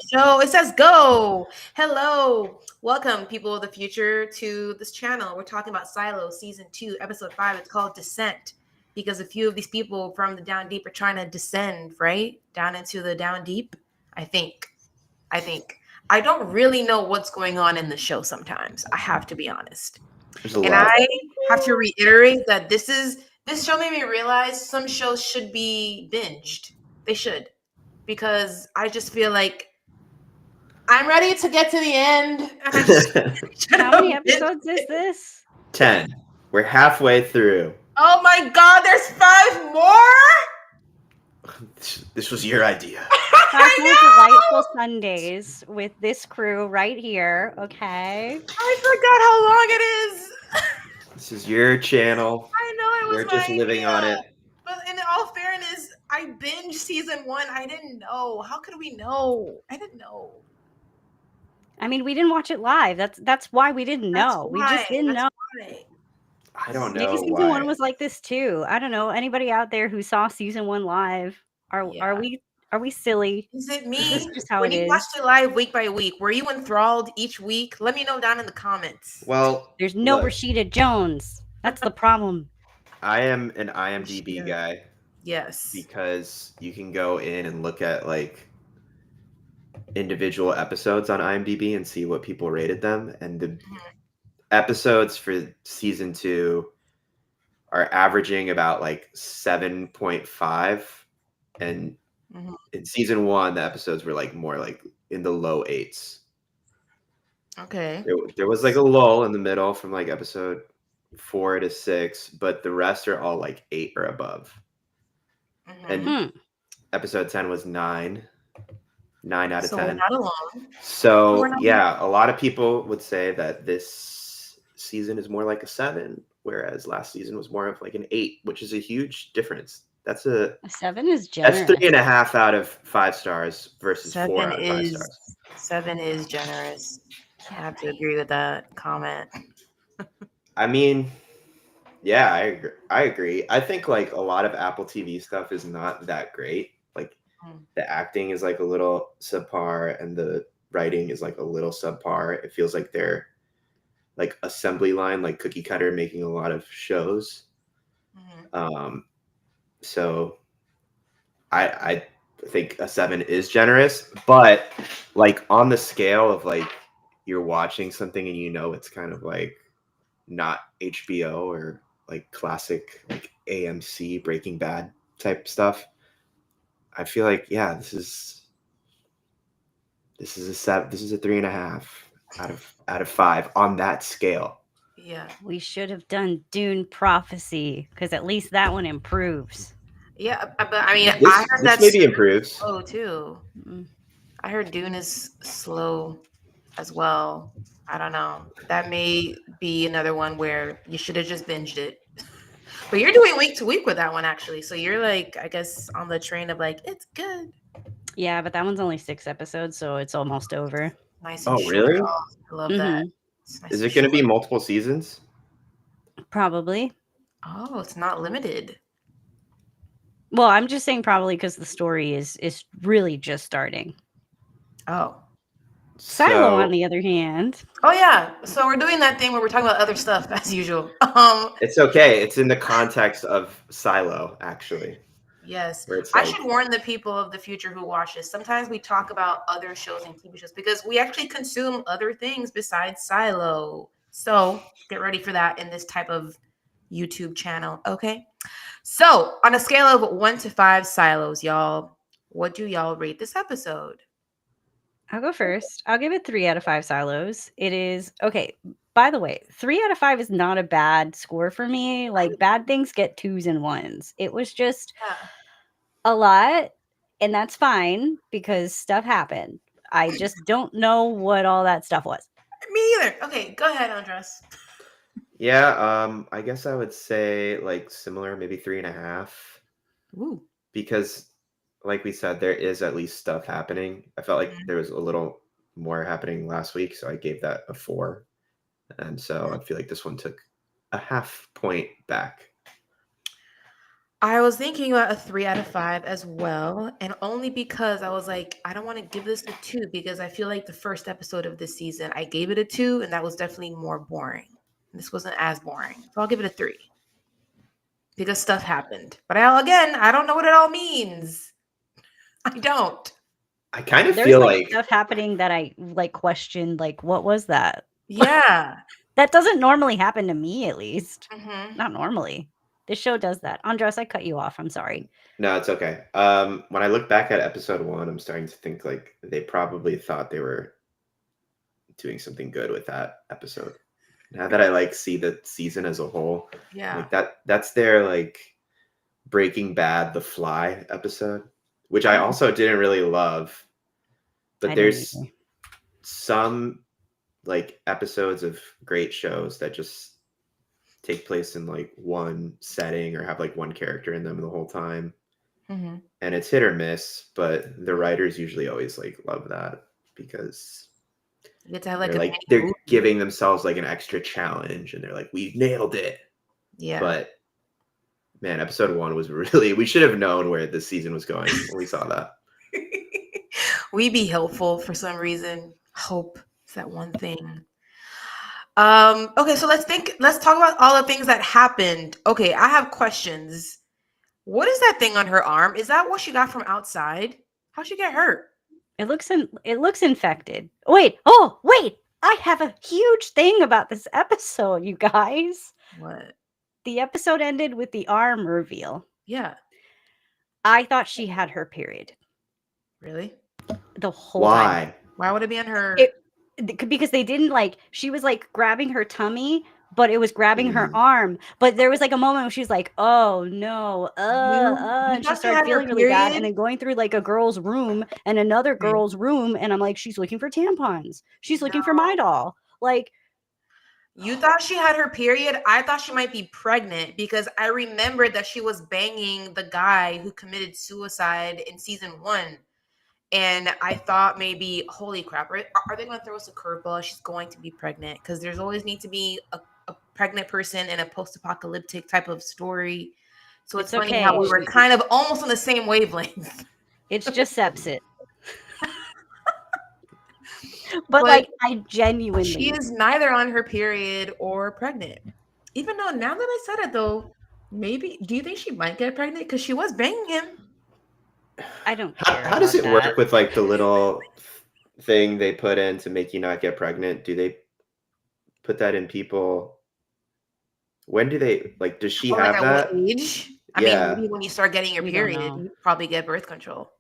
show. It says go. Hello. Welcome, people of the future, to this channel. We're talking about Silo Season 2, Episode 5. It's called Descent because a few of these people from the Down Deep are trying to descend, right? Down into the Down Deep. I think. I don't really know what's going on in the show sometimes. I have to be honest. There's a And lot. I have to reiterate that this show made me realize some shows should be binged. They should. Because I just feel like I'm ready to get to the end. And I just How many episodes is this? 10. We're halfway through. Oh my god, there's 5 more? This was your idea. 5 more delightful Sundays with this crew right here, okay? I forgot how long it is. This is your channel. I know it was We're just my living on idea. it. But in all fairness, I binged season 1. I didn't know. How could we know? I didn't know. I mean, we didn't watch it live. That's why we didn't know. We just didn't know. Why. I don't know Maybe season why. 1 was like this too. I don't know. Anybody out there who saw season 1 live? Are we silly? Is it me? Is this just how when it you is? watched it live week by week, were you enthralled each week? Let me know down in the comments. Well, There's no look, Rashida Jones. That's the problem. I am an IMDb guy Yes. because you can go in and look at like individual episodes on IMDb and see what people rated them. And the episodes for season 2 are averaging about like 7.5. And in season 1, the episodes were like more like in the low 8s. Okay. There was like a lull in the middle from like episode 4 to 6, but the rest are all like 8 or above. And episode 10 was 9 out of 10. We're not alone. So yeah, a lot of people would say that this season is more like a 7, whereas last season was more of like an 8, which is a huge difference. That's a 7 is generous. That's 3.5 out of 5 stars versus 4 out of 5 stars. 7 is generous. I have to agree with that comment. I mean, yeah, I agree. I think like a lot of Apple TV stuff is not that great. Like the acting is like a little subpar and the writing is like a little subpar. It feels like they're like assembly line, like cookie cutter, making a lot of shows. So I think a 7 is generous, but like on the scale of like you're watching something and you know it's kind of like not HBO or like classic like AMC Breaking Bad type stuff, I feel like this is a 7. This is a 3.5 out of 5 on that scale. Yeah, we should have done Dune Prophecy because at least that one improves. Yeah, but I mean, This, I heard this that's maybe improves. slow too. I heard Dune is slow as well. I don't know. That may be another one where you should have just binged it. But you're doing week to week with that one actually, so you're like, I guess, on the train of like it's good. Yeah, but that one's only 6 episodes, so it's almost over. Nice and short. Really? Oh, I love that. Nice Is and it going to be short. multiple seasons? Probably. Oh, it's not limited. Well, I'm just saying probably because the story is really just starting. Oh. Silo, on the other hand. Oh yeah. So we're doing that thing where we're talking about other stuff as usual. It's okay. It's in the context of Silo, actually. Yes. Where it's I like, should warn the people of the future who watch this. Sometimes we talk about other shows and TV shows because we actually consume other things besides Silo. So get ready for that in this type of YouTube channel. Okay. So on a scale of 1 to 5 silos, y'all, what do y'all rate this episode? I'll go first. I'll give it 3 out of 5 silos. It is okay. By the way, 3 out of 5 is not a bad score for me. Like bad things get 2s and 1s. It was just a lot, and that's fine because stuff happened. I just don't know what all that stuff was. Me either. Okay, go ahead, Andres. Yeah, I guess I would say like similar, maybe 3.5. Ooh. Because like we said, there is at least stuff happening. I felt like there was a little more happening last week, so I gave that a 4. And so I feel like this one took a half point back. I was thinking about a 3 out of 5 as well, and only because I was like, I don't want to give this a 2 because I feel like the first episode of this season I gave it a 2, and that was definitely more boring. This wasn't as boring, so I'll give it a 3 because stuff happened. But I don't know what it all means. I don't. I kind of There's feel like like stuff happening that I like questioned, like, what was that? Yeah. That doesn't normally happen to me, at least. Hmm. Not normally. This show does that. Andres, I cut you off. I'm sorry. no, it's okay. When I look back at episode 1, I'm starting to think like they probably thought they were doing something good with that episode. Now that I like see the season as a whole, Yeah. like that's their like Breaking Bad The Fly episode, which I also didn't really love. But I didn't there's either. some like episodes of great shows that just take place in like one setting or have like one character in them the whole time. Hmm. And it's hit or miss, but the writers usually always like love that because You get to have like they're a like mini they're movie. giving themselves like an extra challenge and they're like, we nailed it. Yeah. But man, episode 1 was really, we should have known where this season was going when we saw that. We be helpful for some reason. Hope is that one thing. Okay, so let's talk about all the things that happened. Okay, I have questions. What is that thing on her arm? Is that what she got from outside? How'd she get hurt? It looks infected. Wait, I have a huge thing about this episode, you guys. What? The episode ended with the arm reveal. Yeah. I thought she had her period Really? the whole time. Why? Why would it be on her? Because they didn't like, she was like grabbing her tummy, but it was grabbing her Mhm. arm. But there was like a moment where she was like, oh no, You and she thought she started had her feeling really bad, period? and then going through like a girl's room and another Okay. girl's room, and I'm like, she's looking for tampons. She's looking for No. my doll. Like, You thought she had her period? I thought she might be pregnant because I remembered that she was banging the guy who committed suicide in season 1. And I thought maybe, holy crap, are they going to throw us a curveball? She's going to be pregnant because there's always need to be a pregnant person in a post-apocalyptic type of story. So it's It's funny how okay. we were kind of almost on the same wavelength. it's just sepsis. But But like, I genuinely, she is neither on her period or pregnant. Even though now that I said it though, maybe do you think she might get pregnant because she was banging him? I don't care. How does it about work that. with like the little thing they put in to make you not get pregnant? Do they put that in people? When do they like? Does she Or like have at what that? age? I Yeah. mean, maybe when you start getting your We don't period, know. you probably get birth control.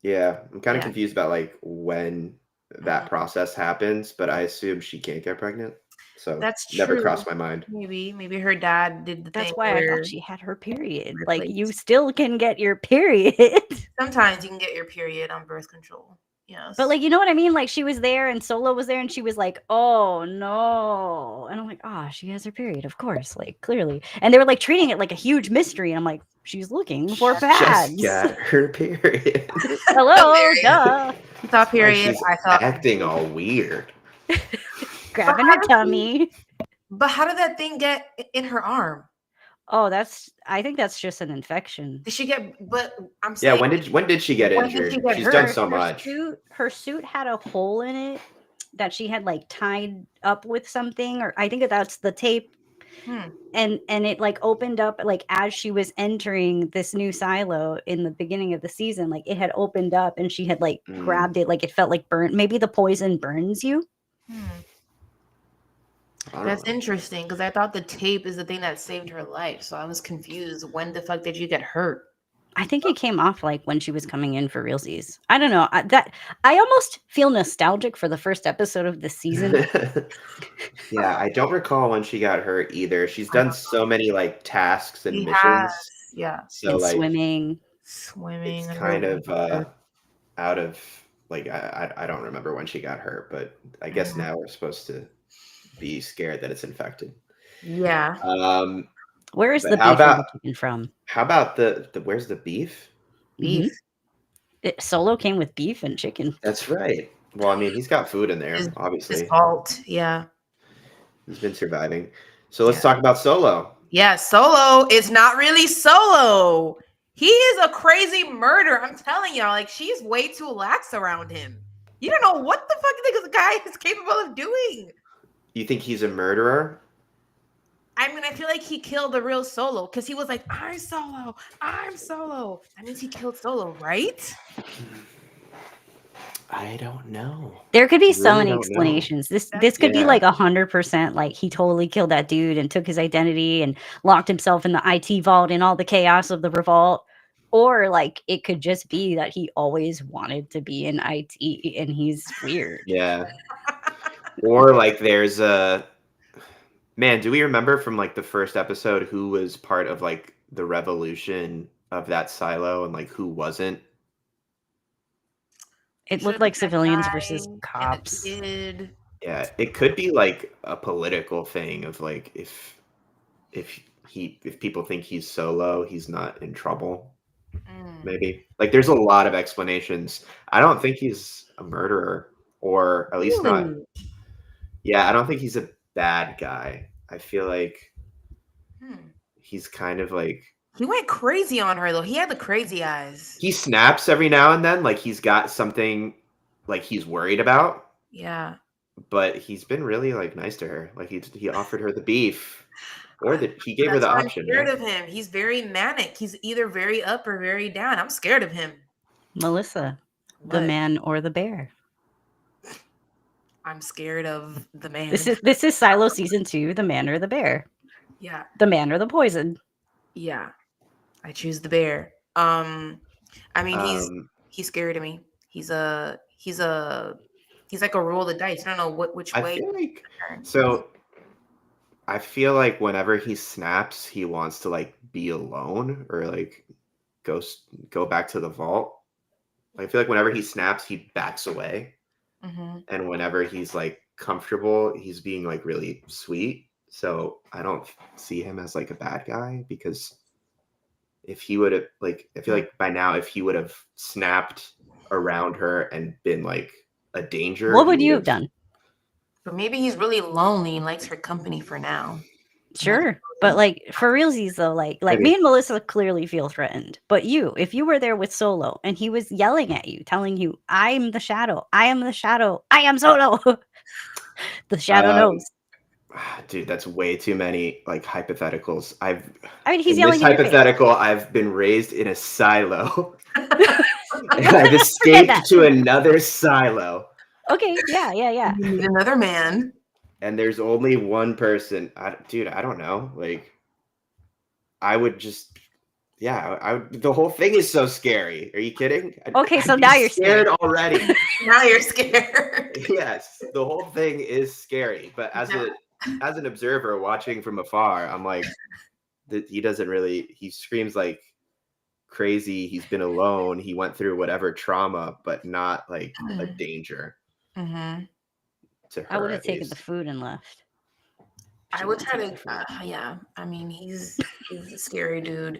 Yeah, I'm kind of Yeah. confused about like when that process happens, but I assume she can't get pregnant. So That's never true. crossed my mind. Maybe her dad did the That's thing why I where thought she had her period. Like, you replaced. still can get your period. Sometimes you can get your period on birth control. Yes. But like, you know what I mean? Like, she was there and Solo was there and she was like, oh no. And I'm like, ah, she has her period, of course, like, clearly. And they were like treating it like a huge mystery. And I'm like, she's looking for Just pads. got her period. Hello, Hilarious. duh. You thought Like period. she's I thought acting all weird. Grabbing her tummy. But how did that thing get in her arm? Oh, I think that's just an infection. Did she get? But I'm Yeah, saying, when did she get when did injured? she get She's hurt? done so much. Her suit had a hole in it that she had like tied up with something, or I think that's the tape. And it like opened up like as she was entering this new silo in the beginning of the season, like it had opened up and she had like grabbed it, like it felt like burnt. Maybe the poison burns you. That's interesting because I thought the tape is the thing that saved her life. So I was confused. When the fuck did you get hurt? I think it came off like when she was coming in for realsies. I don't know. I almost feel nostalgic for the first episode of this season. Yeah, I don't recall when she got hurt either. She's done so many like tasks and She missions. has, yeah. So and like swimming. Swimming. it's kind of out of like I don't remember when she got hurt, but I guess now we're supposed to be scared that it's infected. Yeah. Where is but the how beef in the about chicken from? how about the where's the beef? Beef. Solo came with beef and chicken. That's right. Well, I mean, he's got food in there, His obviously. fault. Yeah. He's been surviving. So let's talk about Solo. Yeah, Solo is not really Solo. He is a crazy murderer. I'm telling y'all, like she's way too lax around him. You don't know what the fuck this guy is capable of doing. You think he's a murderer? I mean, I feel like he killed the real Solo because he was like, "I'm Solo, I'm Solo." That means he killed Solo, right? I don't know. There could I be so really many don't know. explanations. This That's could be Yeah. like 100% like he totally killed that dude and took his identity and locked himself in the IT vault in all the chaos of the revolt. Or like it could just be that he always wanted to be in IT and he's weird. Yeah. Or like there's a man, do we remember from like the first episode who was part of like the revolution of that silo and like who wasn't? It should looked have been like that civilians guy versus and the cops. kid. Yeah, it could be like a political thing of like if people think he's Solo, he's not in trouble. Mm. Maybe. Like there's a lot of explanations. I don't think he's a murderer or at least not. Really? Yeah, I don't think he's a bad guy. I feel like Hmm. he's kind of like He went crazy on her though. He had the crazy eyes. he snaps every now and then like he's got something like he's worried about, Yeah. but he's been really like nice to her. Like he offered her the beef or he gave her That's the why I'm option, scared right? of him. He's very manic. He's either very up or very down. I'm scared of him. Melissa, the What? man or the bear. I'm scared of the man. This is Silo season 2, the man or the bear. Yeah. The man or the poison. Yeah. I choose the bear. I mean he's scary to me. He's like a roll of the dice. I don't know which I way. feel like so I feel like whenever he snaps, he wants to like be alone or like go back to the vault. I feel like whenever he snaps, he backs away, Mm-hmm. and whenever he's like comfortable, he's being like really sweet. So I don't see him as like a bad guy because if he would have like, I feel like by now if he would have snapped around her and been like a danger, What he would you have would have. done? But maybe he's really lonely and likes her company for now. Sure. But like for realsies though, like Maybe. me and Melissa clearly feel threatened. But you, if you were there with Solo and he was yelling at you, telling you, I'm the shadow, I am the shadow, I am Solo. The shadow knows. Dude, that's way too many like hypotheticals. I mean, he's In yelling this in your face. hypothetical, I've been raised in a silo. And I've Forget escaped that. to another silo. Okay, yeah. You need another man. And there's only one person. Dude, I don't know. Like, I would just, yeah. The whole thing is so scary. Are you kidding? Okay, so be now you're scared. already. Now you're scared. Yes, the whole thing is scary. But as an observer watching from afar, I'm like, he doesn't really. He screams like crazy. He's been alone. He went through whatever trauma, but not like a danger Mm-hmm. to her. I would have at taken least. the food and left. I would try to. Yeah, I mean, he's a scary dude.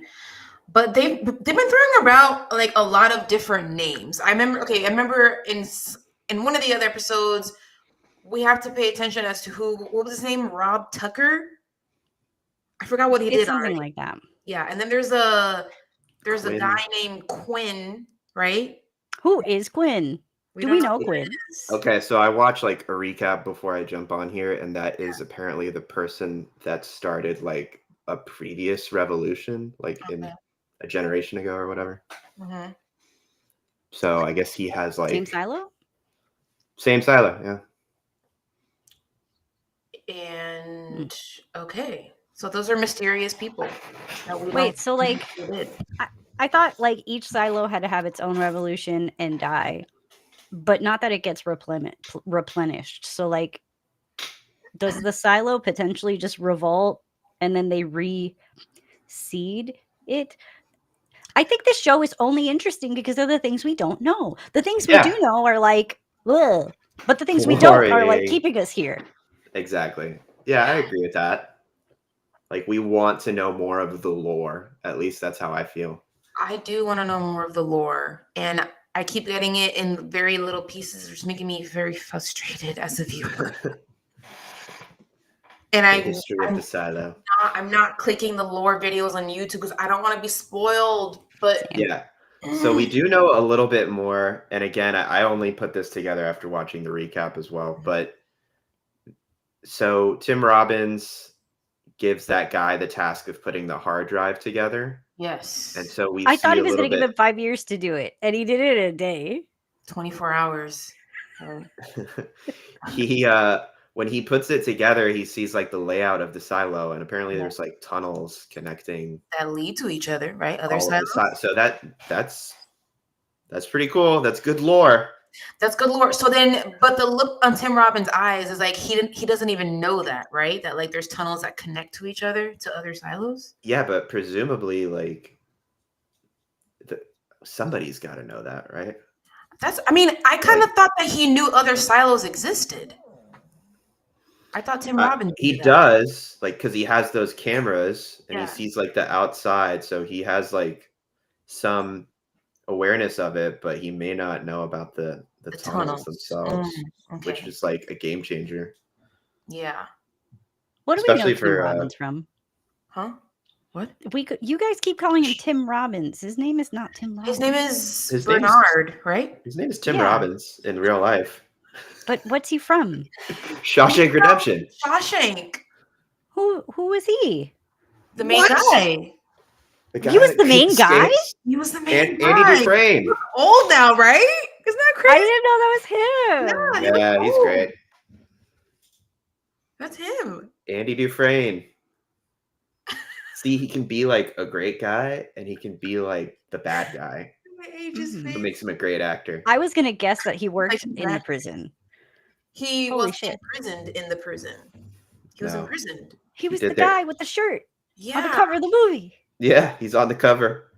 But they've been throwing around like a lot of different names. I remember in one of the other episodes, we have to pay attention as to what was his name? Rob Tucker. I forgot what he It's did something already. like that. Yeah, and then there's a Quinn. guy named Quinn, right? Who is Quinn? Do don't we know know who Quinn? it is. Okay, so I watched like a recap before I jump on here, and that is apparently the person that started like a previous revolution, like in a generation ago or whatever. Mm-hmm. So I guess he has like Same silo? Same silo, yeah. And okay, so those are mysterious people. That we Wait, don't so like know who did. I thought like each silo had to have its own revolution and die, but not that it gets replenished. So like, does the silo potentially just revolt and then they reseed it? I think this show is only interesting because of the things we don't know. The things we do know are like, ugh, but the things we don't are like keeping us here. Exactly. Yeah, I agree with that. Like we want to know more of the lore. At least that's how I feel. I do want to know more of the lore, and I keep getting it in very little pieces, which is making me very frustrated as a viewer. And The history of the silo. I'm not clicking the lore videos on YouTube because I don't want to be spoiled. But Same. Yeah. So we do know a little bit more. And again, I only put this together after watching the recap as well. But so Tim Robbins gives that guy the task of putting the hard drive together. yes, And so we I thought see he a was little going to give bit. him 5 years to do it, and he did it in a day. 24 hours. He when he puts it together, he sees like the layout of the silo, and apparently there's like tunnels connecting That lead to each other, right? Other all of the silos. so that's pretty cool. That's good lore. That's good lore. So then, but the look on Tim Robbins' eyes is like he doesn't even know that, right? That like there's tunnels that connect to each other to other silos. Yeah, but presumably like somebody's got to know that, right? I mean, I kind of thought that he knew other silos existed. I thought Tim Robbins he knew that. does, like, because he has those cameras and Yeah. he sees like the outside, so he has like some awareness of it, but he may not know about the tunnels themselves, Okay. which is like a game changer. Yeah. What do we know Especially Tim for Robbins from? Huh? What? You guys keep calling him Tim Robbins. His name is not Tim Robbins. His name is His name is- Bernard, right? his name is Tim Yeah. Robbins in real life. But what's he from? Shawshank Redemption. Shawshank, Who was he? the main What? guy. The guy He was that the main guy? escapes? He was the main And guy. Andy Dufresne. Old now, right? Isn't that I crazy? didn't know that was him. Yeah. Yeah, he's old. great. That's him. Andy Dufresne. See, he can be like a great guy and he can be like the bad guy. Mhm. What makes him a great actor. I was gonna guess that he worked Like in the that. prison. He Holy was shit. imprisoned in the prison. He was No. imprisoned. He was did the that. guy with the shirt on the Yeah. cover of the movie. Yeah, he's on the cover.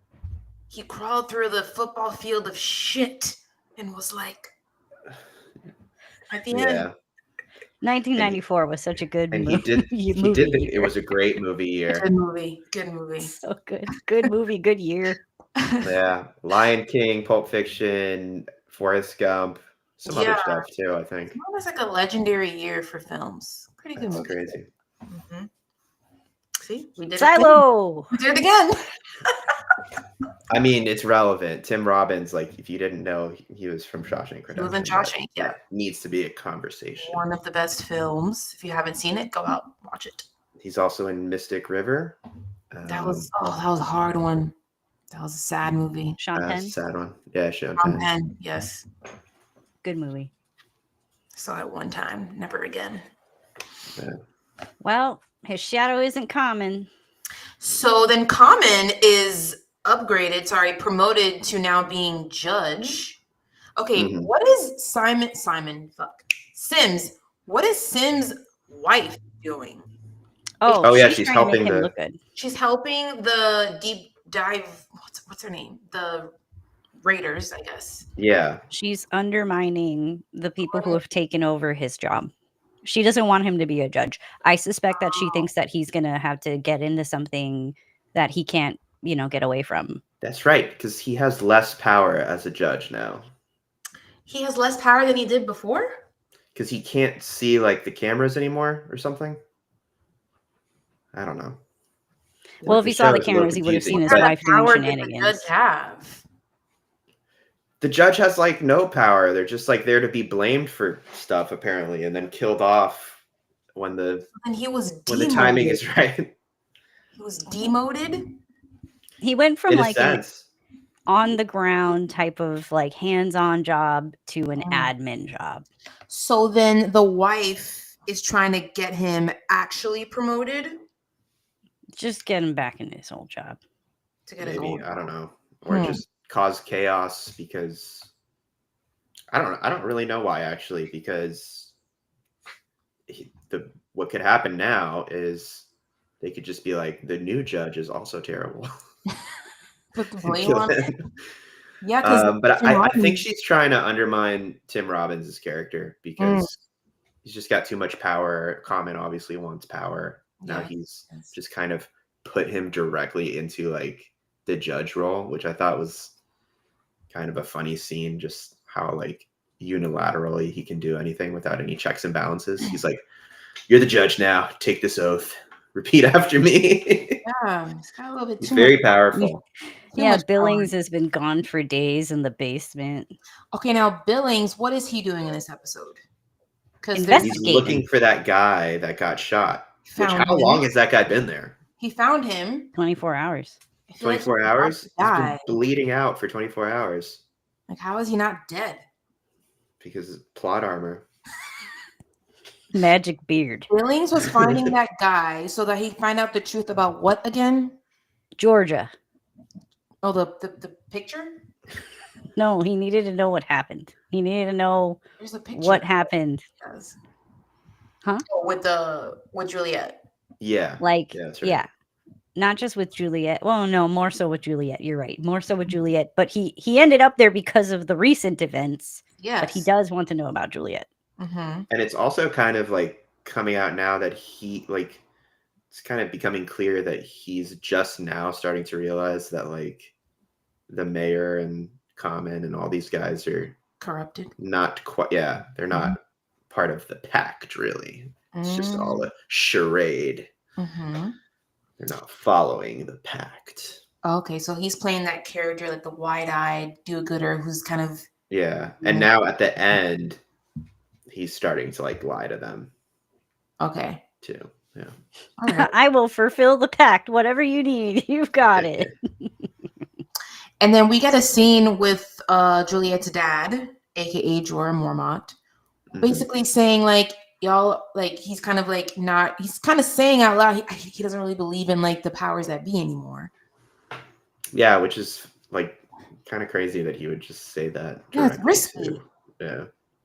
He crawled through the football field of shit and was like, at the end. Yeah. 1994 was such a good And movie. he did it was a great movie year. Good movie. Good movie. So good. Good movie, good year. Yeah. Lion King, Pulp Fiction, Forrest Gump, some other Yeah. stuff too, I think. It was like a legendary year for films. Pretty good That's movie. crazy. Mhm. See, we did it. Silo. We did it again. I mean, it's relevant. Tim Robbins, like, if you didn't know, he was from Shawshank Redemption. He was in Shawshank, yeah. That needs to be a conversation. One of the best films. If you haven't seen it, go out, watch it. He's also in Mystic River. That was a hard one. That was a sad movie. Sean Penn. Sad one. Yeah, Sean Sean Penn. Penn, yes. Good movie. Saw it one time, never again. Yeah. Well, his shadow isn't common. So then Common is promoted to now being judge. Okay, Mhm. what is Sims, what is Sims' wife doing? Oh, yeah, she's trying to make helping him the- look good. She's helping the deep dive, what's her name? The Raiders, I guess. Yeah. She's undermining the people who have taken over his job. She doesn't want him to be a judge. I suspect that she thinks that he's going to have to get into something that he can't, get away from. That's right, because he has less power as a judge now. He has less power than he did before? Because he can't see like the cameras anymore or something. I don't know. Well, if he saw show the is a little cameras, he would have confusing. seen his What kind wife of doing power did the shenanigans. judge have? The judge has like no power. They're just like there to be blamed for stuff apparently, and then killed off when the And he was when the timing is right. He was demoted. He went from In a like an sense. on the ground type of like hands-on job to an Mm. admin job. So then the wife is trying to get him actually promoted Just get him back in his old job. to get his Maybe, old I don't know. Or Hmm. just cause chaos because I don't really know why actually, because what could happen now is they could just be like, the new judge is also terrible. Put the And blame kill on him. Yeah, because But I think she's trying to undermine Tim Robbins' character because he's just got too much power. Common obviously wants power. Now he's just kind of put him directly into like the judge role, which I thought was kind of a funny scene, just how like unilaterally he can do anything without any checks and balances. He's like, you're the judge now, take this oath. Repeat after me. Yeah, he's got a little bit He's too much. very powerful. Too Yeah, much power. Billings has been gone for days in the basement. Okay, now Billings, what is he doing in this episode? Because there's He's Investigating. looking for that guy that got shot. Which, found how him. long has that guy been there? He found him. 24 hours. I feel like 24 he's about hours? to He's die. been bleeding out for 24 hours Like, how is he not dead? because plot armor. Magic beard. Billings was finding that guy so that he'd find out the truth about what again? Georgia. Oh, the picture? No, he needed to know what happened. He needed to know There's a picture. what happened. Does. Huh? Oh, with Juliet. Yeah. Like, Yeah, that's right. yeah. Not just with Juliet. Well, no, more so with Juliet. You're right. More so with Juliet. But he ended up there because of the recent events. Yes. But he does want to know about Juliet. Mm-hmm. And it's also kind of like coming out now that it's kind of becoming clear that he's just now starting to realize that like the mayor and Common and all these guys are Corrupted. not quite, yeah, they're not part of the pact really. It's just all a charade. Mm-hmm. They're not following the pact. Okay, so he's playing that character, like the wide-eyed do-gooder who's kind of... Yeah. And now at the end, he's starting to like lie to them Okay. too. Yeah. All right. I will fulfill the pact. Whatever you need, you've got it. And then we get a scene with Juliet's dad, aka Jorah Mormont, basically saying like, y'all, like he's kind of like not, he's kind of saying out loud he doesn't really believe in like the powers that be anymore. Yeah, which is like kind of crazy that he would just say that. Yeah, it's directly risky. to- Yeah.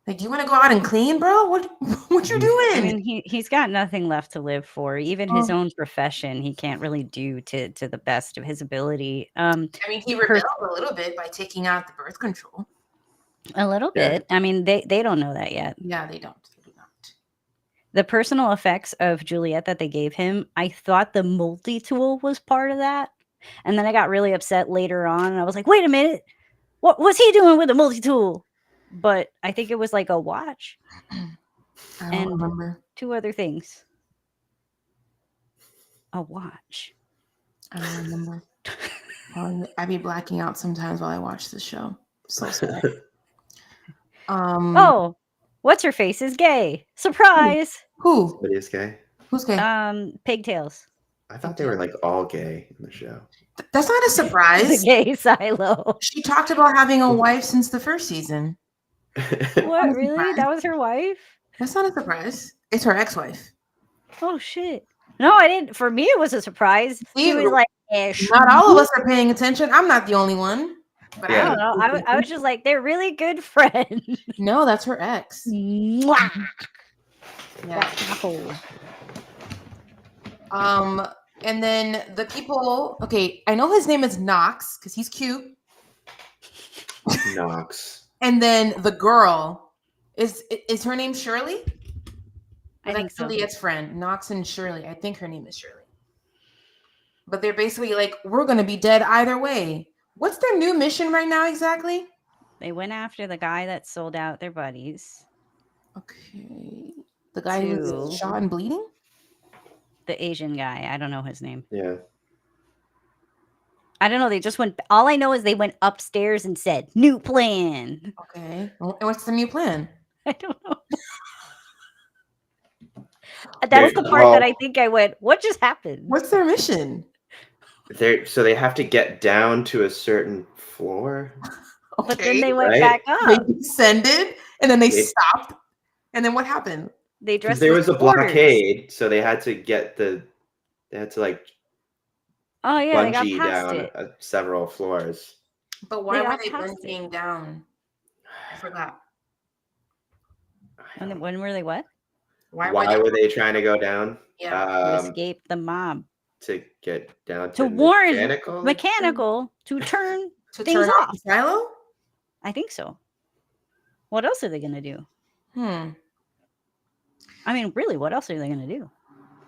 Like, do you want to go out and clean, bro? What you doing? I mean, he's got nothing left to live for. Even his own profession, he can't really do to the best of his ability. I mean, he rebelled a little bit by taking out the birth control. A little Yeah. bit. I mean, they don't know that yet. Yeah, they don't. They do not. The personal effects of Juliet that they gave him, I thought the multi-tool was part of that. And then I got really upset later on. And I was like, wait a minute. What was he doing with the multi-tool? But I think it was like a watch. I don't remember. 2 other things. A watch. I don't remember. I be blacking out sometimes while I watch this show. So sad. Oh, what's her face is gay. Surprise. Who? But is gay? Who's gay? Pigtails. I thought they were like all gay in the show. That's not a The surprise. gay silo. She talked about having a wife since the first season. What, really? That was her wife? That's not a surprise. It's her ex-wife. Oh shit. No, I didn't. For me, it was a surprise. She was like, Not all of us are paying attention. I'm not the only one. But I don't know. I was just like, they're really good friends. No, that's her ex. Mwah. Yeah. That's my hole. And then the people. Okay, I know his name is Knox because he's cute. Knox. And then the girl is her name Shirley? I think so. Juliet's friend, Knox and Shirley. I think her name is Shirley. But they're basically like, we're gonna be dead either way. What's their new mission right now exactly? They went after the guy that sold out their buddies. Okay. The guy who's shot and bleeding? The Asian guy. I don't know his name. Yeah. I don't know. They just went. All I know is they went upstairs and said, new plan. Okay. And what's the new plan? I don't know. That's the part that I think I went, what just happened? What's their mission? So they have to get down to a certain floor. Okay. But then they went right? back They up. descended and then they stopped. And then what happened? They dressed. There was a quarters. blockade, so they had to like Oh yeah, they got bungee past down it. several floors. But why were got they past bungeeing down? I forgot. When were they what? Why were they trying to go down? Yeah. To escape the mob. To get down To to warn mechanical to turn To things turn off off. the silo? I think so. What else are they gonna do? I mean, really, what else are they gonna do?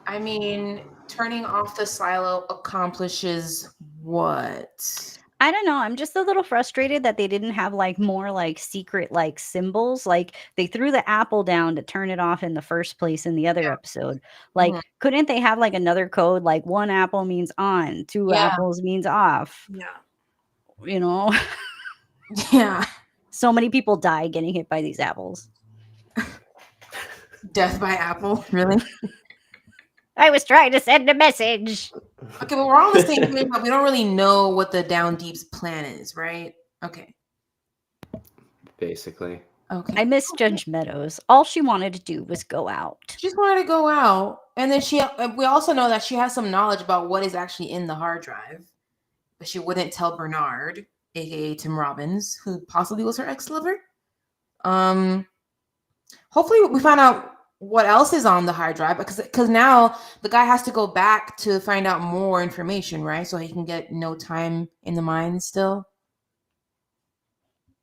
I mean, turning off the silo accomplishes what? I don't know. I'm just a little frustrated that they didn't have like more like secret like symbols. Like they threw the apple down to turn it off in the first place in the other episode. Like, Mhm. couldn't they have like another code? Like one apple means on, two Yeah. apples means off. Yeah. You know, Yeah. so many people die getting hit by these apples. Death by apple. Really? I was trying to send a message. Okay, but we're all on the same page, but we don't really know what the Down Deep's plan is, right? Okay. Basically. Okay. I miss Judge Meadows. All she wanted to do was go out. She just wanted to go out, and then we also know that she has some knowledge about what is actually in the hard drive, but she wouldn't tell Bernard, aka Tim Robbins, who possibly was her ex-lover. Hopefully we find out what else is on the hard drive, because now the guy has to go back to find out more information, right? So he can get no time in the mine still.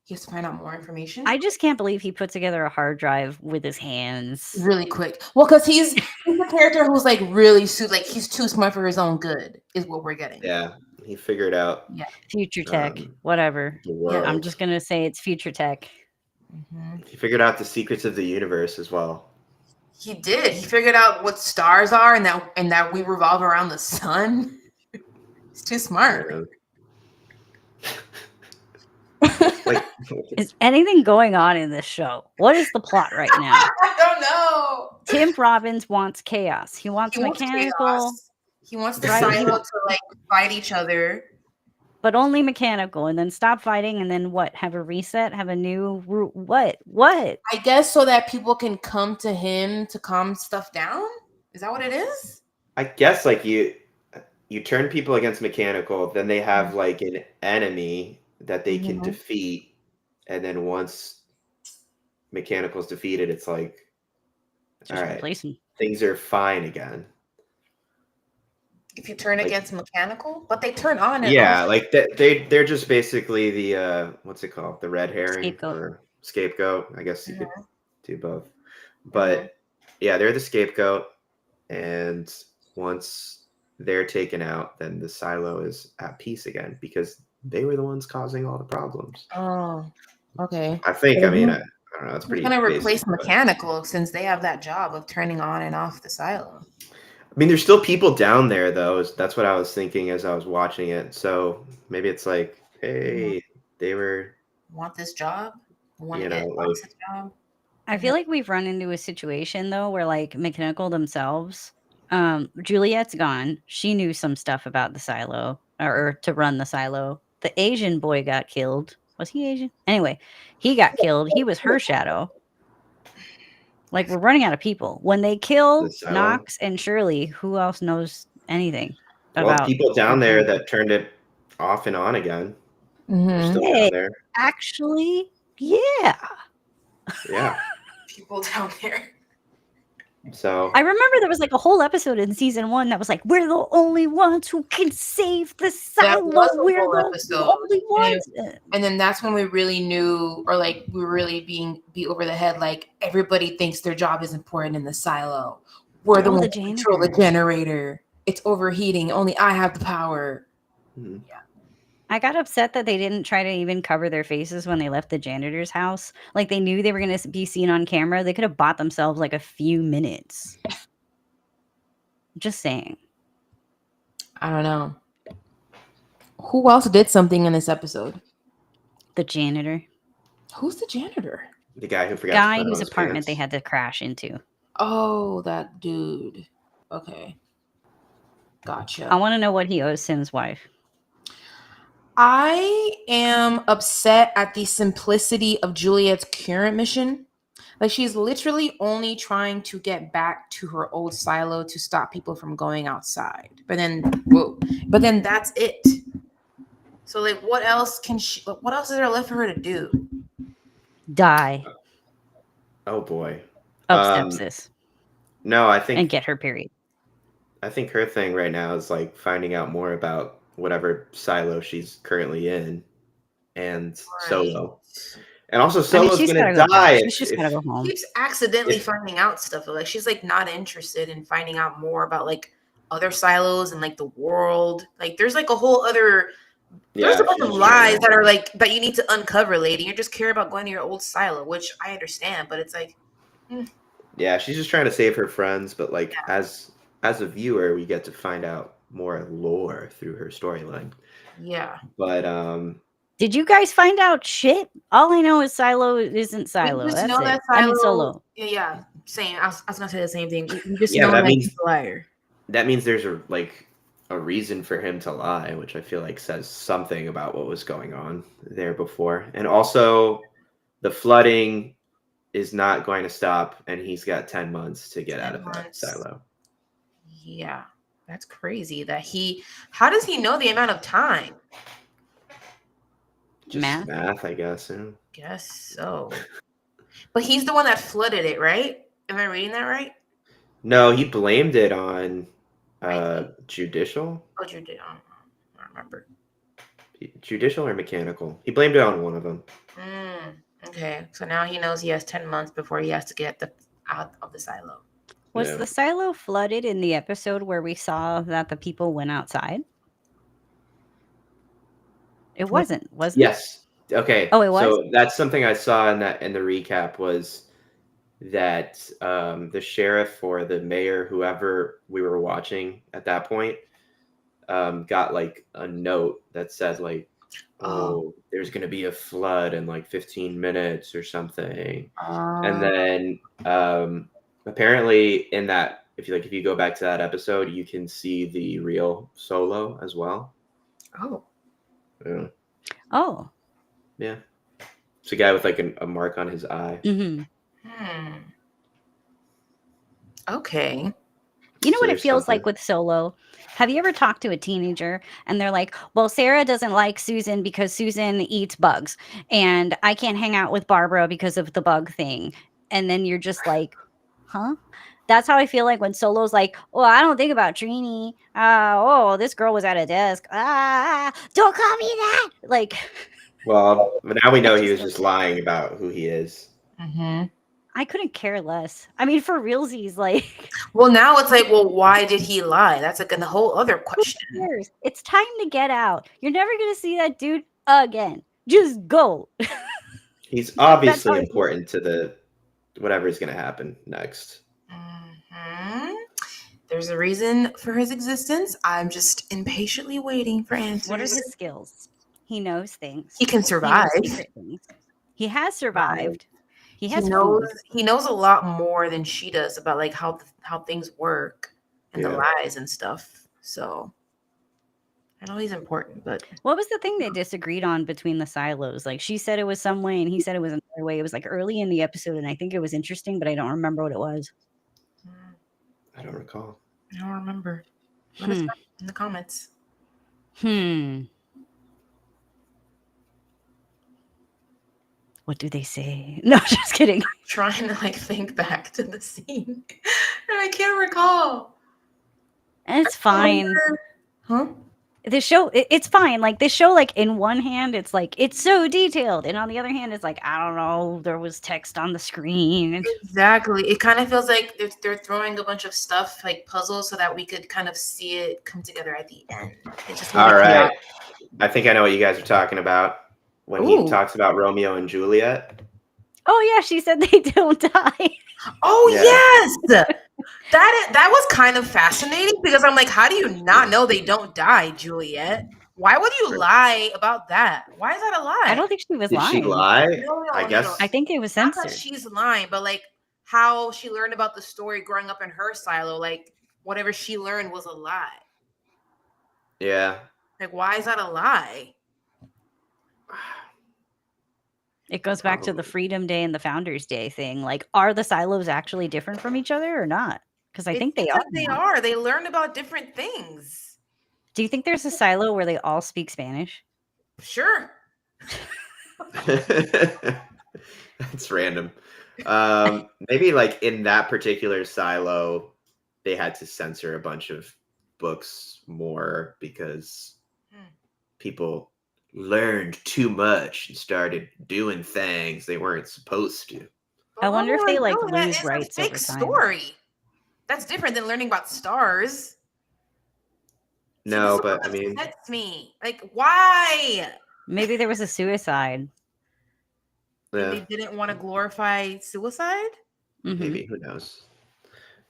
He has to find out more information. I just can't believe he put together a hard drive with his hands. Really quick. Well, because he's the character who's like really like he's too smart for his own good, is what we're getting. Yeah, he figured out Future tech, whatever. the world. I'm just gonna say it's future tech. Mm-hmm. He figured out the secrets of the universe as well. He did. He figured out what stars are and that we revolve around the sun. He's too smart. Like, Is anything going on in this show? What is the plot right now? I don't know. Tim Robbins wants chaos. He wants He wants mechanical, chaos. He wants the Right. silo to like fight each other. but only mechanical, and then stop fighting, and then what? Have a reset? Have a new what? I guess so that people can come to him to calm stuff down. Is that what it is? I guess like you turn people against mechanical, then they have like an enemy that they can Mhm. defeat, and then once mechanical's defeated, it's like, Just all right, replace him. things are fine again. If you turn Like- against mechanical, but they turn on and Yeah, off. like they're just basically the what's it called, the red herring Scapegoat. or scapegoat. I guess you could Mhm. do both, but yeah, they're the scapegoat, and once they're taken out, then the silo is at peace again because they were the ones causing all the problems. Oh, okay. I think. I mean, I don't know. It's We're pretty. gonna basic, replace but- mechanical since they have that job of turning on and off the silo. I mean, there's still people down there, though. That's what I was thinking as I was watching it. So maybe it's like, hey, they were. Want this job? Want You to get know, like- wants this job? I feel like we've run into a situation though where like mechanical themselves, Juliet's gone. She knew some stuff about the silo or to run the silo. The Asian boy got killed. Was he Asian? Anyway, he got killed. He was her shadow. Like we're running out of people. When they kill The silo? Knox and Shirley, who else knows anything Well, about people down there that turned it off and on again. They're Mhm. still Hey. down there. actually, yeah. Yeah. People down there. So I remember there was like a whole episode in season 1 that was like, we're the only ones who can save the silo. was a We're whole the episode. only ones. And then that's when we really knew, or like we were really being beat over the head. Like everybody thinks their job is important in the silo. We're the Oh, the ones who control the janitor. generator. It's overheating. Only I have the power. mhm. I got upset that they didn't try to even cover their faces when they left the janitor's house. Like they knew they were going to be seen on camera. They could have bought themselves like a few minutes. Just saying. I don't know. Who else did something in this episode? The janitor. Who's the janitor? the guy who forgot to Guy put on whose his apartment they pants. had to crash into. Oh, that dude. Okay. Gotcha. I want to know what he owes Sim's wife. I am upset at the simplicity of Juliet's current mission. Like she's literally only trying to get back to her old silo to stop people from going outside. But then that's it. So like what else is there left for her to do? Die Oh boy. of Um, sepsis No, I and think get her period. her thing right now is like finding out more about whatever silo she's currently in, and Solo. And also, Solo's she's gonna gotta go die. back. She's just gotta go home. Keeps accidentally if- finding out stuff. Like she's like not interested in finding out more about like other silos and like the world. Like there's like a whole other There's a Yeah, bunch she's of just trying lies to. that are like that you need to uncover, lady. You just care about going to your old silo, which I understand, but it's like, Yeah, she's just trying to save her friends, but like as a viewer, we get to find out more lore through her storyline. yeah. But Did you guys find out shit? All I know is Silo isn't We Silo. just That's know that it. I mean Silo. Solo. Yeah, same. I was gonna say the same thing. We just yeah, but know that he's a liar. that means there's a reason for him to lie, which I feel like says something about what was going on there before. And also the flooding is not going to stop, and he's got 10 months to get out 10 of that months. silo. Yeah, that's crazy. That he. How does he know the amount of time? Just math, I guess. Yeah. Guess so. But he's the one that flooded it, right? Am I reading that right? No, he blamed it on I think. judicial. Oh, you did. I don't remember. Judicial or mechanical? He blamed it on one of them. Okay, so now he knows he has 10 months before he has to get out of the silo. Was Yeah. the silo flooded in the episode where we saw that the people went outside? It wasn't, wasn't it? Yes. Okay. Oh, it was? So that's something I saw in the recap was that the sheriff or the mayor, whoever we were watching at that point, got like a note that said like, "Oh, there's gonna be a flood in like 15 minutes or something," and then apparently in that, if you go back to that episode, you can see the real Solo as well. Oh. Yeah. Oh. Yeah. It's a guy with like a mark on his eye. Mm-hmm. Okay. You know So what it there's feels something. like with Solo? Have you ever talked to a teenager and they're like, well, Sarah doesn't like Susan because Susan eats bugs, and I can't hang out with Barbara because of the bug thing. And then you're just like, huh? That's how I feel like when Solo's like, oh, I don't think about Trini. Oh, this girl was at a desk. Don't call me that. Like, Well, but now we I know he just was don't just get it. lying about who he is. I couldn't care less. I mean, for realsies, like, Well, now it's like, well, why did he lie? That's like a whole other who question. cares? It's time to get out. You're never gonna see that dude again. Just go. He's That's how obviously I feel. important to the whatever is going to happen next. There's a reason for his existence. I'm just impatiently waiting for answers. What are his skills? He knows things. He can He survive. knows secret things. He has survived. He He has knows food. he knows a lot more than she does about like how things work and the Yeah. lies and stuff. So I know he's important, but What was the thing they disagreed on between the silos? Like, she said it was some way and he said it was another way. It was like early in the episode, and I think it was interesting, but I don't remember what it was. I don't recall. I don't remember. Let us know in the comments. What do they say? No, just kidding. Trying to like think back to the scene. And I can't recall. It's fine. Huh? This show, it's fine. Like, this show, like, in one hand, it's like, it's so detailed. And on the other hand, it's like, I don't know, there was text on the screen. Exactly. It kind of feels like they're throwing a bunch of stuff, like puzzles, so that we could kind of see it come together at the end. It's just All right. I think I know what you guys are talking about when he talks about Romeo and Juliet. Oh, yeah, she said they don't die. Oh, yes. That was kind of fascinating because I'm like, how do you not know they don't die, Juliet? Why would you lie about that? Why is that a lie? I don't think she was Did lying. she lie? No, I guess. I think it was Not censored. that she's lying, but like how she learned about the story growing up in her silo, like whatever she learned was a lie. Yeah. Like, why is that a lie? It goes back to the Freedom Day and the Founders Day thing. Like, are the silos actually different from each other or not? Because I think they are. They are. They learn about different things. Do you think there's a silo where they all speak Spanish? Sure. That's random. Maybe like in that particular silo, they had to censor a bunch of books more because people learned too much and started doing things they weren't supposed to. I wonder if they like lose rights over time. Story. That's different than learning about stars. See, this No, is what but I mean, upsets me. Like, why? Maybe there was a suicide. And yeah, they didn't want to glorify suicide? Hmm. maybe. Who knows?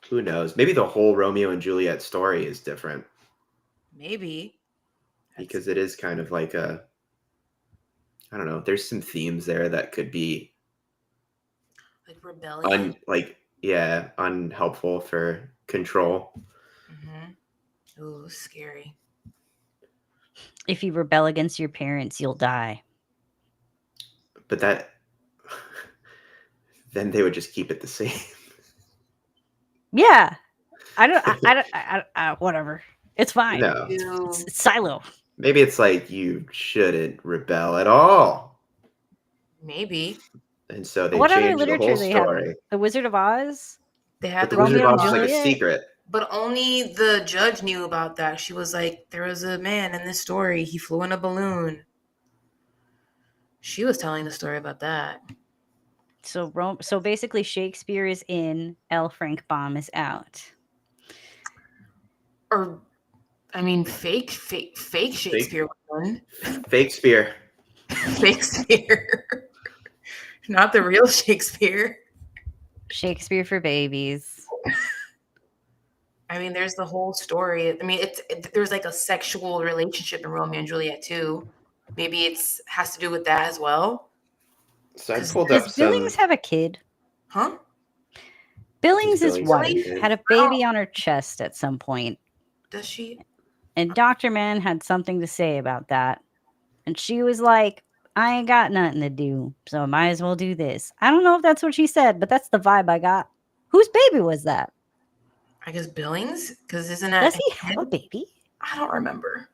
Who knows? Maybe the whole Romeo and Juliet story is different Maybe. That's because it is kind of like a, I don't know. There's some themes there that could be like rebellion. yeah, unhelpful for control. Mm-hmm. Ooh, scary. If you rebel against your parents, you'll die. But that then they would just keep it the same. Yeah. I whatever. It's fine. No. It's Silo. Maybe it's like you shouldn't rebel at all. Maybe. And so they What other changed the whole literature they have? story. The Wizard of Oz? They had But the the Wizard Romeo of and Oz is like a Juliet? secret. but only the judge knew about that. She was like, there was a man in this story. He flew in a balloon. She was telling the story about that. So basically Shakespeare is in, L. Frank Baum is out. Or, I mean, fake Shakespeare one. Fake spear. Shakespeare. Not the real Shakespeare. Shakespeare for babies. I mean, there's the whole story. I mean, there's like a sexual relationship in Romeo and Juliet too. Maybe it's has to do with that as well. So I 'Cause- pulled up Does some. Billings have a kid? Huh? Billings' Billings wife have a kid? had a baby on her chest at some point, Does she? and Dr. Mann had something to say about that. And she was like, I ain't got nothing to do, so I might as well do this. I don't know if that's what she said, but that's the vibe I got. Whose baby was that? I guess Billings, because isn't that? Does he have a baby? I don't remember.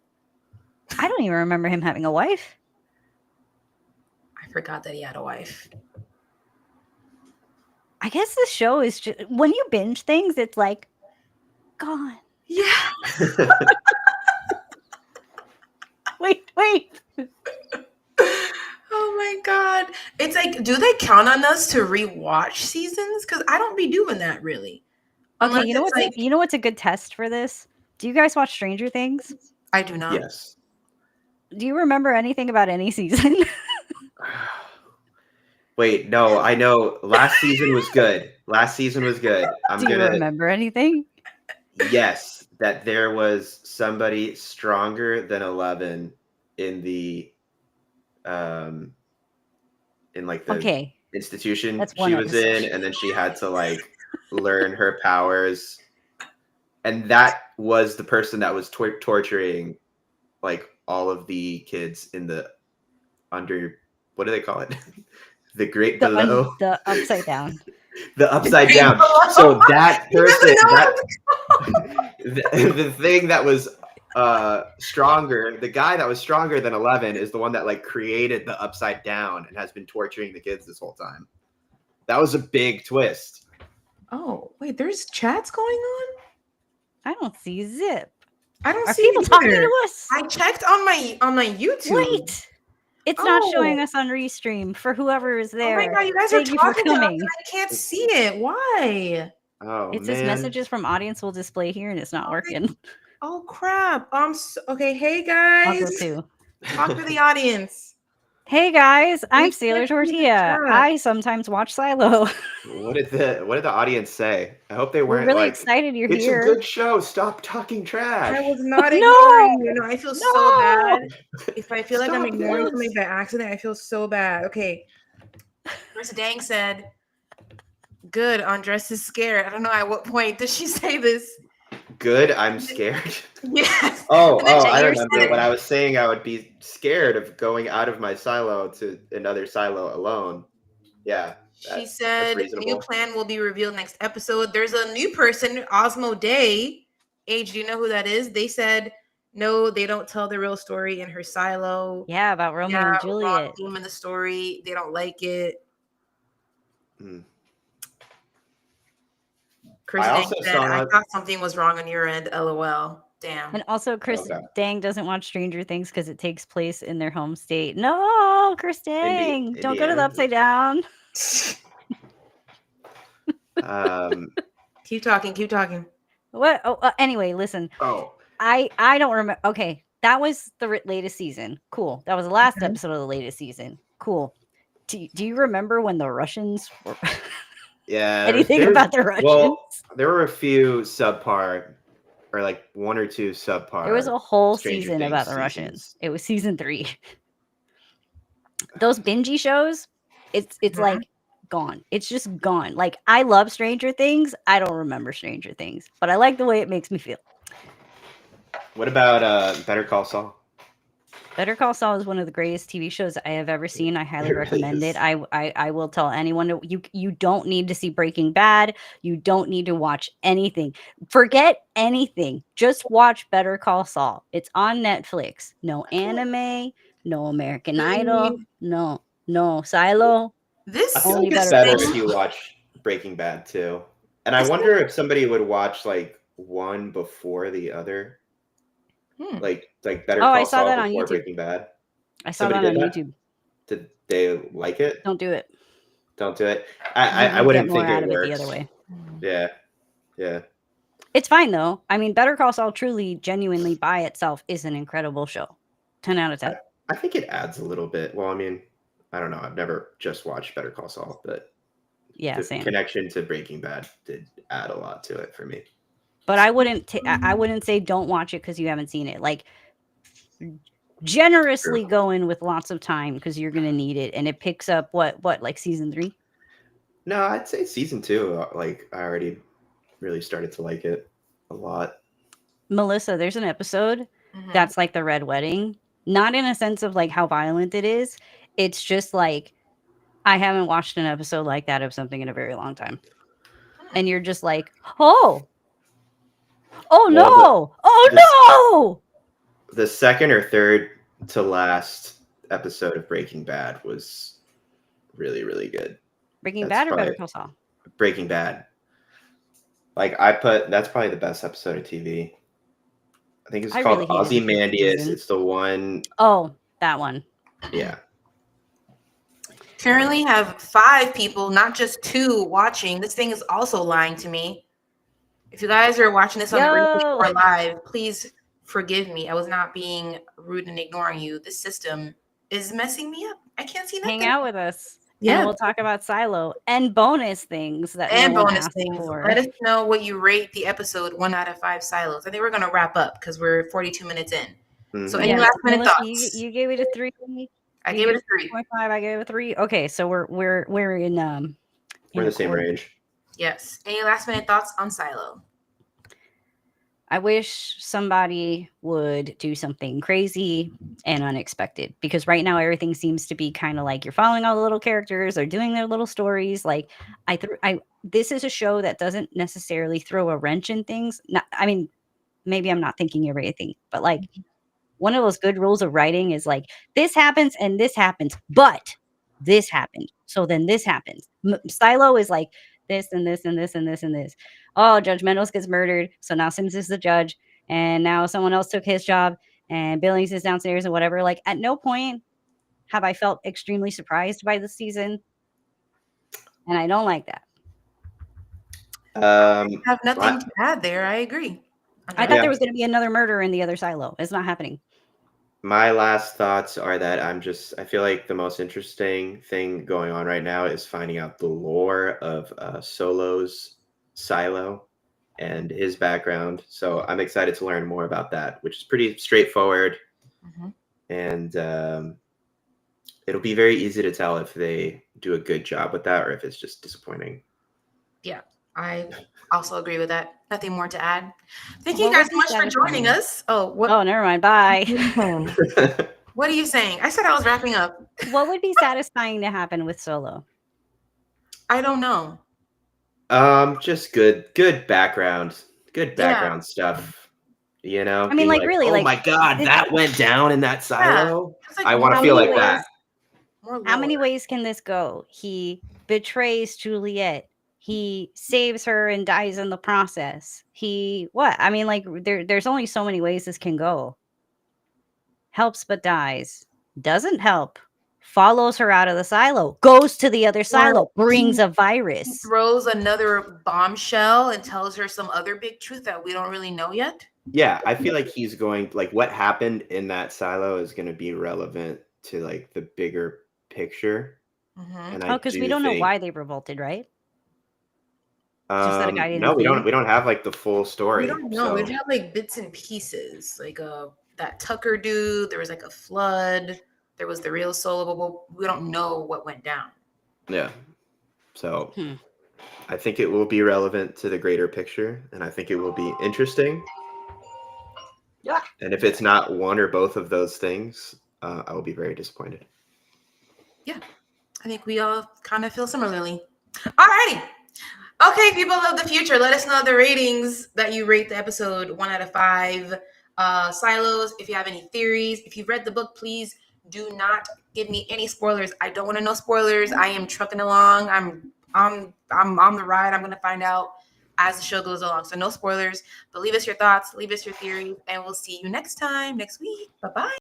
I don't even remember him having a wife. I forgot that he had a wife. I guess this show is just, when you binge things, it's like, gone. Yeah. Wait. Oh my god! It's like, do they count on us to rewatch seasons? Because I don't be doing that really. Okay, Unless you know it's what's like, you know what's a good test for this? Do you guys watch Stranger Things? I do not. Yes. Do you remember anything about any season? Wait, no, I know. Last season was good. I'm Do you gonna remember anything? yes, that there was somebody stronger than 11 in the um in like the Okay, institution that's one she was episode. in, and then she had to like learn her powers, and that was the person that was torturing like all of the kids in the under, what do they call it? The great below. The upside down. The upside Green down. below. So that He doesn't person, know that what the thing that was stronger, the guy that was stronger than 11 is the one that like created the upside down and has been torturing the kids this whole time. That was a big twist. Oh wait, there's chats going on. I don't see zip. I don't Are see people it talking either. to us? I checked on my YouTube. Wait, it's not showing Oh. us on Restream for whoever is Oh there. my god, you guys are Thank you for talking to us coming. and I can't see it. Why? Oh It says man. messages from audience will display here, and it's not working. Oh crap. Okay, hey I'll go guys. too. Talk to the audience. Hey guys, I'm can't Sailor see the Tortilla. chat. I sometimes watch Silo. What did the audience say? I hope they We're weren't really like, excited you're it's here. a good show. Stop talking trash. I was not No! ignoring you. No, I feel so No! bad. If I feel like I'm Stop ignoring this. something by accident, I feel so bad. Okay. Marissa Dang said, good, Andres is scared. I don't know at what point did she say this. Good, I'm scared. Yes. Oh, And then I Jair remember said- when I was saying I would be scared of going out of my silo to another silo alone. Yeah. She said, new reasonable. plan will be revealed next episode. There's a new person, Osmo Day. Age, do you know who that is? They said, no, they don't tell the real story in her silo. Yeah, about Romeo and Wrong Juliet. theme in the story. They don't like it. Chris I Dang also said, saw I that- thought something was wrong on your end. LOL. Damn. And also, Chris Okay. Dang doesn't watch Stranger Things because it takes place in their home state. No, Chris Dang, don't go to the Indiana. upside down. Um, Keep talking. What? Oh, anyway, listen. oh, I don't remember. Okay, that was the latest season. Cool. That was the last Okay. episode of the latest season. Cool. Do you remember when the Russians were Yeah, anything about the Russians? there were a few subpar, or like one or two There was subpar a whole Stranger season Things about the Russians. seasons. It was season 3. Those bingey shows, it's Mhm. like gone. It's just gone. Like I love Stranger Things. I don't remember Stranger Things, but I like the way it makes me feel. What about Better Call Saul? Better Call Saul is one of the greatest TV shows I have ever seen. I highly It really recommend it. is. I will tell anyone you don't need to see Breaking Bad. You don't need to watch anything. Forget anything. Just watch Better Call Saul. It's on Netflix. No anime, no American Idol, See, no Silo, I this feel only like it's Better better Call thing, if you Saul. watch Breaking Bad too. And I this wonder thing, if somebody would watch like one before the other, hmm. like Better Oh, I Call saw Saul that on before YouTube. Breaking Bad. I saw Somebody that on did that? YouTube. Did they like it? Don't do it. Don't do it. You I would get wouldn't more think out it of it the other works. way. Yeah, yeah. It's fine though. I mean, Better Call Saul truly, genuinely by itself is an incredible show. 10 out of 10. I think it adds a little bit. Well, I mean, I don't know. I've never just watched Better Call Saul, but Yeah, the same. connection to Breaking Bad did add a lot to it for me. But I wouldn't say don't watch it because you haven't seen it. Like True. generously go in with lots of time because you're gonna need it, and it picks up what like season 3. No, I'd say season 2. Like I already really started to like it a lot. Melissa, there's an episode Mhm. that's like the Red Wedding, not in a sense of like how violent it is. It's just like I haven't watched an episode like that of something in a very long time, Hmm. and you're just like, oh Well, no, this oh no. the second or third to last episode of Breaking Bad was really really good. Breaking That's Bad or Better probably Call Saul? Breaking Bad. Like that's probably the best episode of TV. I think it's I called really hated the first Ozymandias. season. It's the one. Oh, that one. Yeah. Currently have 5 people, not just 2, watching. This thing is also lying to me. If you guys are watching this on replay Yo, or live, please forgive me. I was not being rude and ignoring you. This system is messing me up. I can't see hang nothing. out with us and Yeah. we'll talk about Silo and bonus things that no And one bonus asked things. for. Let us know what you rate the episode 1 out of 5 silos. I think we're going to wrap up because we're 42 minutes in. So, any Mhm. Yes, last minute Melissa, thoughts? you gave it a 3. I You gave gave it a it 3. 3.5. I gave it a 3. Okay, so we're in We're in the same accord. range. Yes. Any last minute thoughts on Silo? I wish somebody would do something crazy and unexpected because right now everything seems to be kind of like you're following all the little characters, they're doing their little stories. Like I this is a show that doesn't necessarily throw a wrench in things. Not, I mean, maybe I'm not thinking everything, but like one of those good rules of writing is like this happens, but this happened. So then this happens. Silo is like this and this and this and this and this. Oh, Judge Mendes gets murdered. So now Sims is the judge. And now someone else took his job and Billings is downstairs and whatever. Like at no point have I felt extremely surprised by this season. And I don't like that. I Um, have nothing my, to add there. I agree. I thought yeah, there was going to be another murder in the other silo. It's not happening. my last thoughts are that I feel like the most interesting thing going on right now is finding out the lore of Solo's silo and his background. So I'm excited to learn more about that, which is pretty straightforward. Mhm. And it'll be very easy to tell if they do a good job with that or if it's just disappointing. Yeah, I also agree with that. Nothing more to add. Thank you What guys would so be much for joining satisfying? us. Oh, what? Oh, never mind. Bye. What are you saying? I said I was wrapping up. What would be satisfying to happen with Solo? I don't know. Just good background, Yeah, stuff. You know, I mean, being like like, really, oh like my god, this, that went down in that yeah. silo. It's like I want to how feel many like ways? that. more How many lore. ways can this go? He betrays Juliet. He saves her and dies in the process. He what? I mean, like there's only so many ways this can go. Helps but dies. Doesn't help. follows her out of the silo, goes to the other silo, Or brings a he virus. throws another bombshell and tells her some other big truth that we don't really know yet. Yeah, I feel like he's going like what happened in that silo is going to be relevant to like the bigger picture, Mm-hmm. and Oh, I because we do don't know think why they revolted, right? Just that a guy no, didn't we don't feed. we don't have like the full We story. don't know. We So just have like bits and pieces, like that Tucker dude. There was like a flood. There was the real solo, but we don't know what went down. yeah, so Hmm. I think it will be relevant to the greater picture, and I think it will be interesting. Yeah. And if it's not one or both of those things, I will be very disappointed. Yeah, I think we all kind of feel similarly. Alrighty. Okay, people of the future, let us know the ratings that you rate the episode 1 out of 5. Silos, if you have any theories, if you've read the book, please do not give me any spoilers. I don't want to know spoilers. I am trucking along. I'm on the ride. I'm gonna find out as the show goes along. So no spoilers. But leave us your thoughts, leave us your theories, and we'll see you next time, next week. Bye-bye.